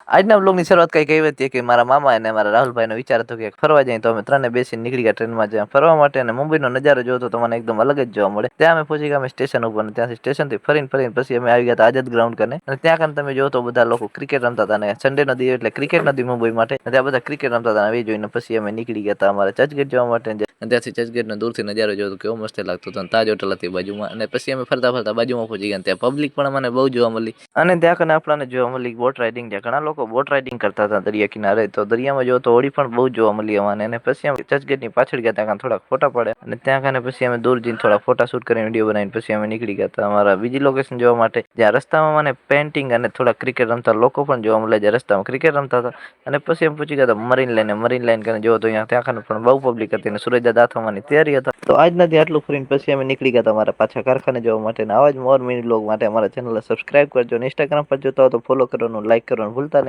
આજના બ્લોગની શરૂઆત કંઈક એવી હતી કે મારા મામા અને મારા રાહુલભાઈનો વિચાર હતો કે ફરવા જઈએ, તો અમે ત્રણે બેસીને નીકળી ગયા ટ્રેનમાં જ્યાં ફરવા માટે. અને મુંબઈનો નજારો જોયો તો મને એકદમ અલગ જ જોવા મળે. ત્યાં અમે પહોંચી ગયા અમે સ્ટેશન ઉપર, અને ત્યાંથી સ્ટેશનથી ફરીને પછી અમે આવી ગયા હતા આઝાદ ગ્રાઉન્ડ કને. અને ત્યાં કને તમે જો તો બધા લોકો ક્રિકેટ રમતા હતા, અને સન્ડેનો દિવસ એટલે ક્રિકેટ નથી મુંબઈ માટે, અને ત્યાં બધા ક્રિકેટ રમતા હતા. એ જોઈને પછી અમે નીકળી ગયા હતા અમારા ચર્ચગેટ જવા માટે. અને ત્યાંથી ચર્ચગેટનો દૂરથી નજારો જોયો તો કેવો મસ્ત લાગતો હતો. તાજ હોટલ હતી બાજુમાં, અને પછી અમે ફરતા બાજુમાં પહોંચી ગયા. ત્યાં પબ્લિક પણ મને બહુ જોવા મળી, અને ત્યાં કને આપણને જોવા મળી બોટ રાઇડિંગ. ત્યાં ઘણા લોકો બોટ રાઇડિંગ કરતા હતા દરિયા કિનારે. તો દરિયામાં જો તો હોડી પણ બહુ જોવા મળી અમને. અને પછી અમે ચર્ચગેટની પાછળ ગયા, ત્યાં થોડાક ફોટા પડ્યા. અને ત્યાં કને પછી અમે દૂર જઈને થોડા ફોટા શૂટ કરીને વિડીયો બનાવીને પછી અમે નીકળી ગયા હતા અમારા બીજી લોકેશન જોવા માટે, જ્યાં રસ્તામાં મને પેન્ટિંગ અને થોડા ક્રિકેટ રમતા લોકો પણ જોવા મળે, જ્યાં રસ્તામાં ક્રિકેટ રમતા હતા. અને પછી અમે પૂછી ગયા હતા મરીન લાઈન કરીને જોવો તો ત્યાં કને પણ બહુ પબ્લિક હતી, અને સૂરજદાદા થવાની તૈયારી હતા. તો આજના દી આટલું ફરીને પછી અમે નીકળી ગયા હતા અમારા પાછા કારખાને જવા માટે. આવા જ મોર મિની બ્લોગ માટે અમારા ચેનલને સબસ્ક્રાઇબ કરજો, અને ઇન્સ્ટાગ્રામ પર જોતા હો તો ફોલો કરવાનું, લાઈક કરવાનું ભૂલતા નહીં.